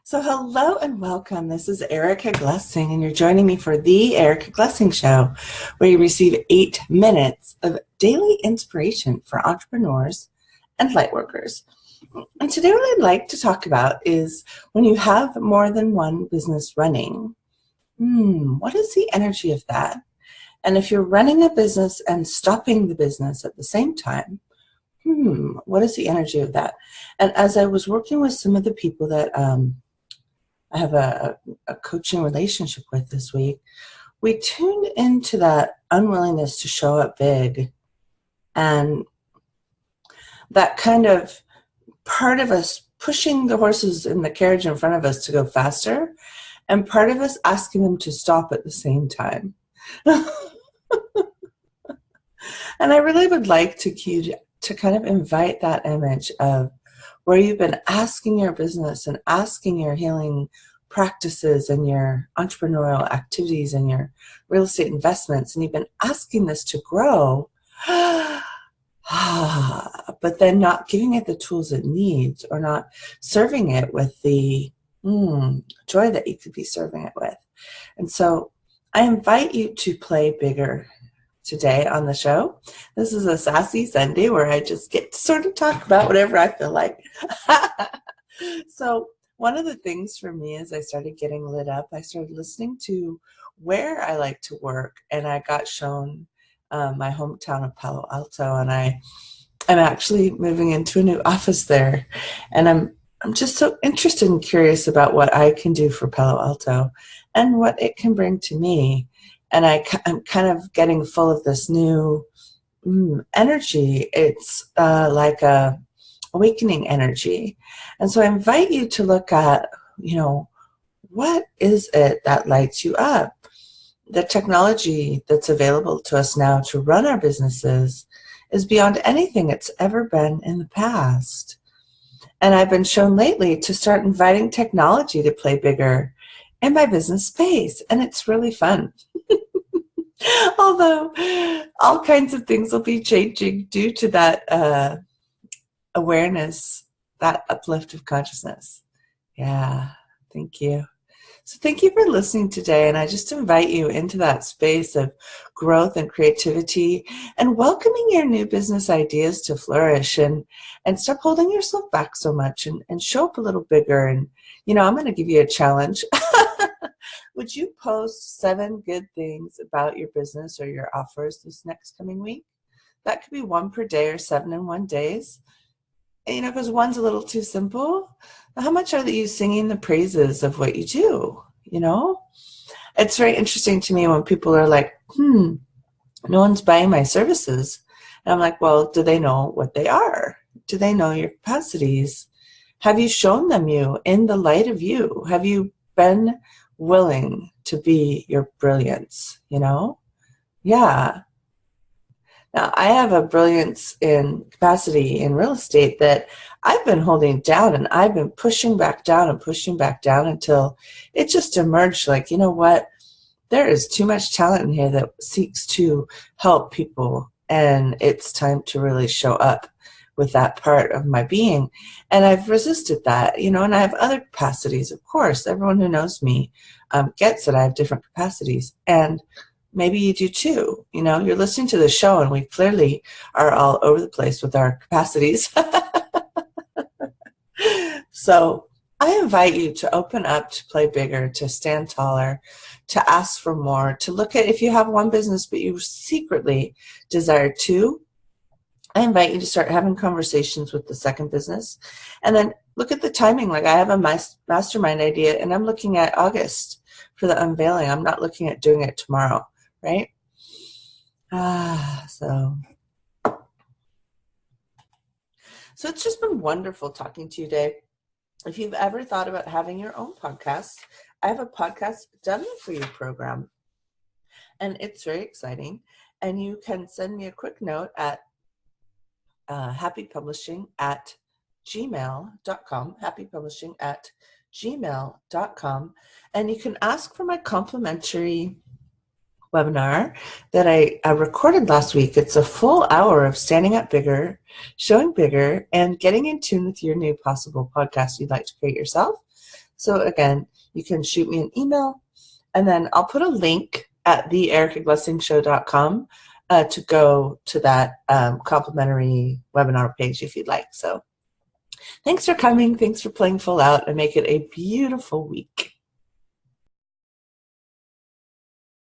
So hello and welcome. This is Erica Glessing, and you're joining me for the Erica Glessing Show, where you receive 8 minutes of daily inspiration for entrepreneurs and lightworkers. And today what I'd like to talk about is when you have more than one business running, what is the energy of that? And if you're running a business and stopping the business at the same time, what is the energy of that? And as I was working with some of the people that I have a coaching relationship with this week, we tuned into that unwillingness to show up big, and that kind of part of us pushing the horses in the carriage in front of us to go faster, and part of us asking them to stop at the same time. And I really would like to kind of invite that image of where you've been asking your business and asking your healing practices and your entrepreneurial activities and your real estate investments, and you've been asking this to grow, but then not giving it the tools it needs, or not serving it with the joy that you could be serving it with. And so I invite you to play bigger today on the show. This is a sassy Sunday where I just get to sort of talk about whatever I feel like. So one of the things for me as I started getting lit up, I started listening to where I like to work, and I got shown my hometown of Palo Alto, and I'm actually moving into a new office there, and I'm just so interested and curious about what I can do for Palo Alto and what it can bring to me. And I'm kind of getting full of this new energy. It's like a awakening energy. And so I invite you to look at, what is it that lights you up? The technology that's available to us now to run our businesses is beyond anything it's ever been in the past. And I've been shown lately to start inviting technology to play bigger in my business space, and it's really fun. Although all kinds of things will be changing due to that awareness, that uplift of consciousness. Yeah, thank you. So thank you for listening today, and I just invite you into that space of growth and creativity and welcoming your new business ideas to flourish, and stop holding yourself back so much, and show up a little bigger. And, I'm going to give you a challenge. Would you post 7 good things about your business or your offers this next coming week? That could be 1 per day or 7 in 1 days. Because 1's a little too simple. How much are you singing the praises of what you do? It's very interesting to me when people are like, no one's buying my services. And I'm like, well, do they know what they are? Do they know your capacities? Have you shown them you in the light of you? Have you been willing to be your brilliance? Yeah. Now, I have a brilliance in capacity in real estate that I've been holding down, and I've been pushing back down until it just emerged like, you know what? There is too much talent in here that seeks to help people, and it's time to really show up with that part of my being. And I've resisted that, and I have other capacities, of course. Everyone who knows me gets that I have different capacities. And maybe you do too. You're listening to the show, and we clearly are all over the place with our capacities. So I invite you to open up, to play bigger, to stand taller, to ask for more, to look at if you have 1 business but you secretly desire 2. I invite you to start having conversations with the second business, and then look at the timing. Like, I have a mastermind idea, and I'm looking at August for the unveiling. I'm not looking at doing it tomorrow, right? So it's just been wonderful talking to you today. If you've ever thought about having your own podcast, I have a podcast done for you program, and it's very exciting. And you can send me a quick note at happypublishing@gmail.com, happypublishing@gmail.com, and you can ask for my complimentary webinar that I recorded last week. It's a full hour of standing up bigger, showing bigger, and getting in tune with your new possible podcast you'd like to create yourself. So again, you can shoot me an email, and then I'll put a link at theericaglessingshow.com to go to that complimentary webinar page if you'd like. So thanks for coming. Thanks for playing full out, and make it a beautiful week.